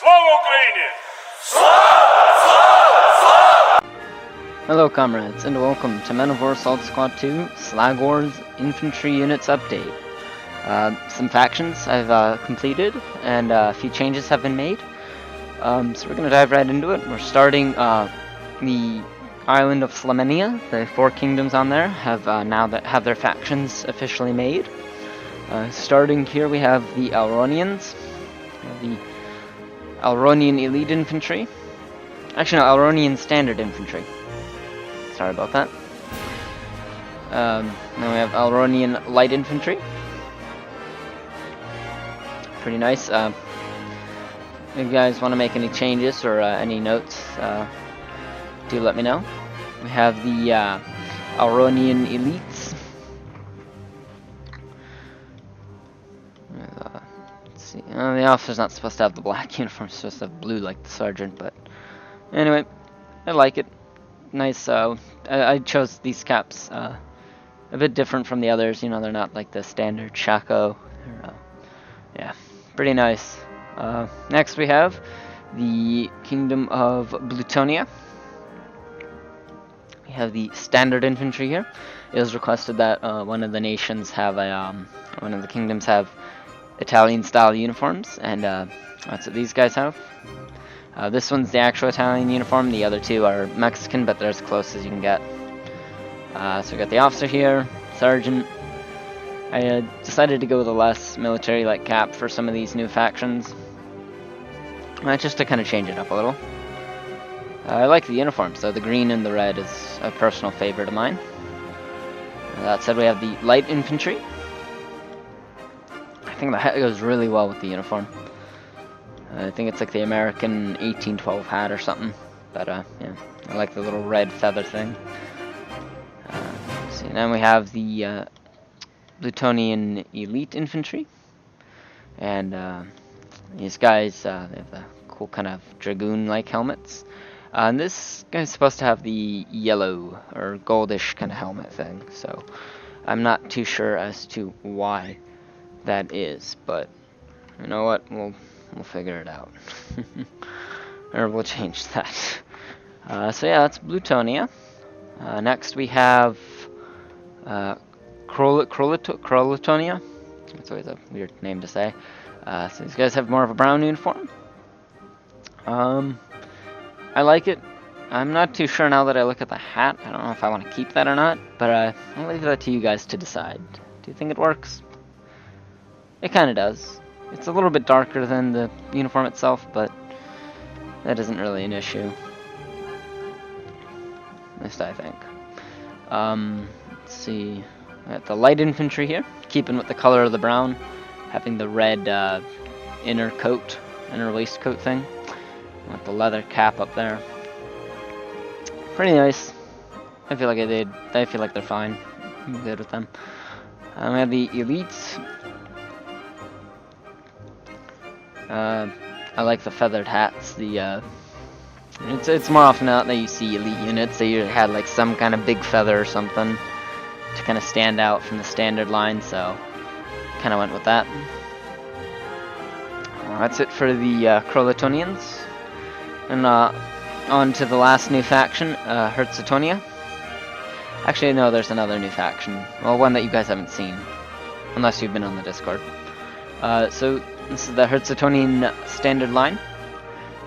Слава Україні! Hello comrades, and welcome to Men of War Assault Squad 2, Slag Wars Infantry Units Update. Some factions I've completed, and a few changes have been made. So we're going to dive right into it. We're starting the island of Flamenia. The 4 kingdoms on there have now have their factions officially made. Starting here we have the Alronians, the Alronian Elite Infantry. Actually no, Alronian Standard Infantry. Sorry about that. Then we have Alronian Light Infantry. Pretty nice. If you guys want to make any changes or any notes, do let me know. We have the Alronian Elites. Let's see. The officer's not supposed to have the black uniform, it's supposed to have blue like the sergeant, but anyway, I like it. Nice. I chose these caps a bit different from the others. You know, they're not like the standard Shaco. Yeah, pretty nice. Next we have the Kingdom of Blutonia. We have the standard infantry here. It was requested that one of the nations have one of the kingdoms have Italian style uniforms, and that's what these guys have. This one's the actual Italian uniform, the other 2 are Mexican, but they're as close as you can get. So we got the officer here, sergeant. I decided to go with a less military-like cap for some of these new factions. Just to kind of change it up a little. I like the uniforms, so the green and the red is a personal favorite of mine. That said, we have the light infantry. I think the hat goes really well with the uniform. I think it's like the American 1812 hat or something, but yeah, I like the little red feather thing. See, then we have the Plutonian Elite Infantry, and these guys they have the cool kind of dragoon-like helmets. And this guy's supposed to have the yellow or goldish kind of helmet thing, so I'm not too sure as to why that is, but you know what, we'll figure it out. Or we'll change that. So yeah, that's Blutonia. Next we have Krolatonia. That's always a weird name to say. So these guys have more of a brown uniform. I like it. I'm not too sure now that I look at the hat. I don't know if I want to keep that or not, but I'll leave that to you guys to decide. Do you think it works? It kind of does. It's a little bit darker than the uniform itself, but that isn't really an issue. At least I think. Let's see. I got the light infantry here, keeping with the color of the brown, having the red inner waistcoat thing, with the leather cap up there. Pretty nice. I feel like they're fine. I'm good with them. We have the elites. I like the feathered hats. It's more often out that you see elite units. They usually had like some kind of big feather or something to kind of stand out from the standard line, so kind of went with that. That's it for the Krolatonians. And on to the last new faction, Herzetovia. Actually, no, there's another new faction. Well, one that you guys haven't seen, unless you've been on the Discord. So this is the Herzetovnian standard line.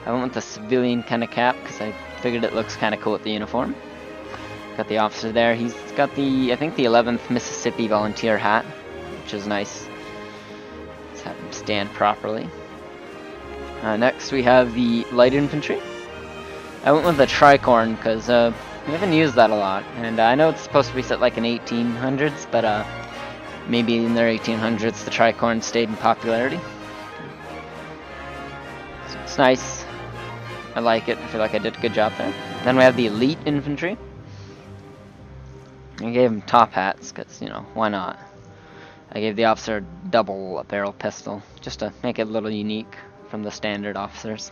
I went with the civilian kind of cap because I figured it looks kind of cool with the uniform. Got the officer there. He's got I think the 11th Mississippi Volunteer hat, which is nice. Let's have him stand properly. Next we have the light infantry. I went with the tricorn because we haven't used that a lot, and I know it's supposed to be set like in 1800s, but maybe in their 1800s the tricorn stayed in popularity. So it's nice. I like it. I feel like I did a good job there. Then we have the elite infantry. I gave him top hats because, you know, why not? I gave the officer a double barrel pistol just to make it a little unique from the standard officers,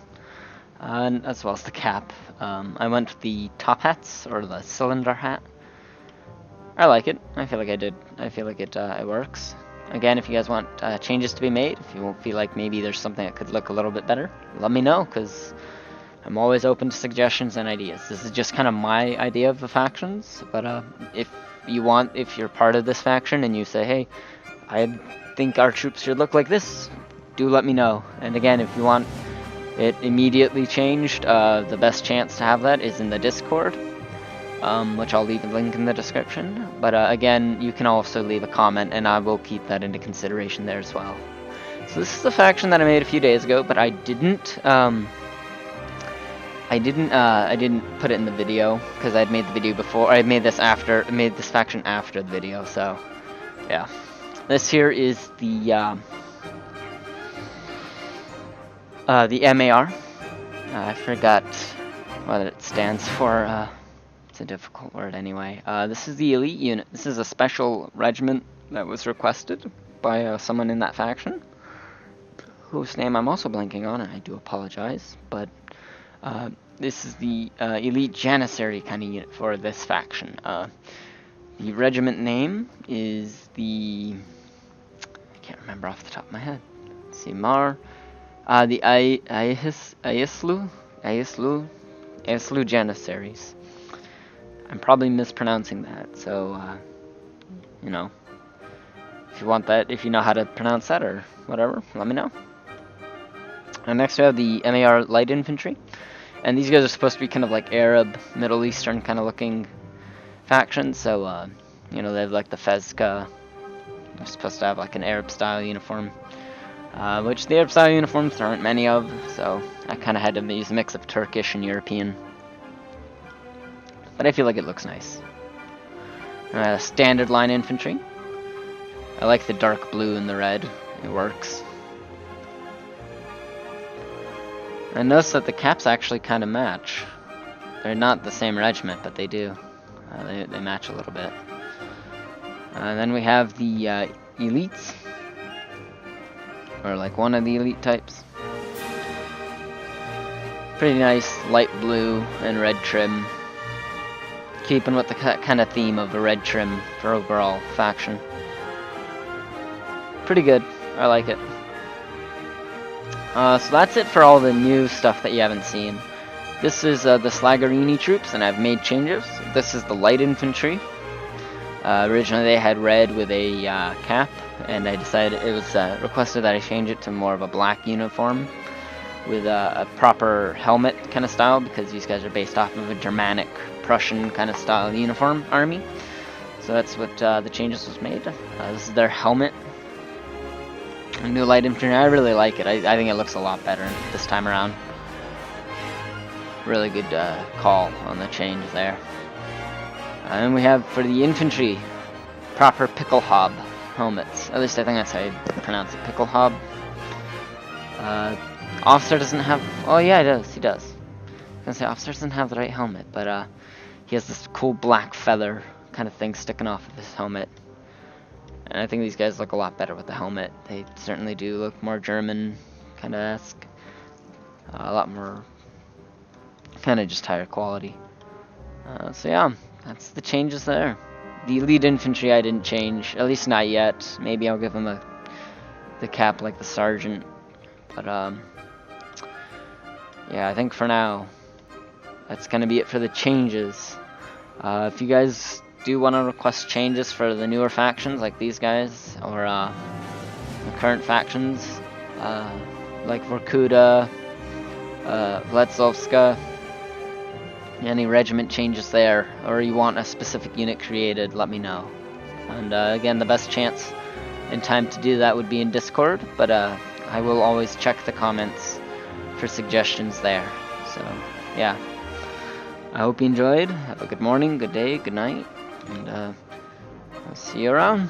and as well as the cap. I went with the top hats, or the cylinder hat. I like it. I feel like it works. again, if you guys want changes to be made, if you feel like maybe there's something that could look a little bit better, let me know, because I'm always open to suggestions and ideas. This is just kind of my idea of the factions, but if you're part of this faction and you say, hey, I think our troops should look like this, do let me know. And again, if you want it immediately changed, the best chance to have that is in the Discord, which I'll leave a link in the description. But again, you can also leave a comment, and I will keep that into consideration there as well. So this is a faction that I made a few days ago, but I didn't put it in the video because I'd made the video before. I made this faction after the video. So yeah, this here is the MAR. I forgot what it stands for. It's a difficult word anyway. This is the elite unit. This is a special regiment that was requested by someone in that faction, whose name I'm also blanking on, and I do apologize. But this is the elite janissary kind of unit for this faction. The regiment name is the... I can't remember off the top of my head. Let's see, the Ayeslu janissaries. I'm probably mispronouncing that, so you know, if you want that, if you know how to pronounce that or whatever, let me know. And next we have the MAR light infantry, and these guys are supposed to be kind of like Arab, Middle Eastern kind of looking factions. So you know, they have like the Fezca. They're supposed to have like an Arab style uniform, which the Arab style uniforms there aren't many of, so I kind of had to use a mix of Turkish and European. But I feel like it looks nice. Standard line infantry. I like the dark blue and the red. It works. I noticed that the caps actually kind of match. They're not the same regiment, but they do. They match a little bit. Then we have the elites, or like one of the elite types. Pretty nice light blue and red trim, keeping with the kind of theme of a red trim for overall faction. Pretty good. I like it. So that's it for all the new stuff that you haven't seen. This is the Slagarini troops, and I've made changes. This is the light infantry. Originally they had red with a cap, and I decided it was requested that I change it to more of a black uniform with a proper helmet kind of style, because these guys are based off of a Germanic, Prussian kind of style uniform army. So that's what the changes was made. This is their helmet. A new light infantry. I really like it. I think it looks a lot better this time around. Really good call on the change there. And we have for the infantry, proper pickle hob helmets. At least I think that's how you pronounce it, pickle hob. Officer doesn't have. Oh yeah, he does. I was gonna say officer doesn't have the right helmet, but he has this cool black feather kind of thing sticking off of his helmet. And I think these guys look a lot better with the helmet. They certainly do look more German kind of esque. A lot more kind of just higher quality. So yeah, that's the changes there. The elite infantry I didn't change, at least not yet. Maybe I'll give them the cap like the sergeant. But yeah, I think for now that's gonna be it for the changes. If you guys do want to request changes for the newer factions like these guys, or the current factions like Vorkuta, Vletsovska, any regiment changes there, or you want a specific unit created, let me know. And again, the best chance and time to do that would be in Discord, but I will always check the comments for suggestions there. So yeah, I hope you enjoyed. Have a good morning, good day, good night, and I'll see you around.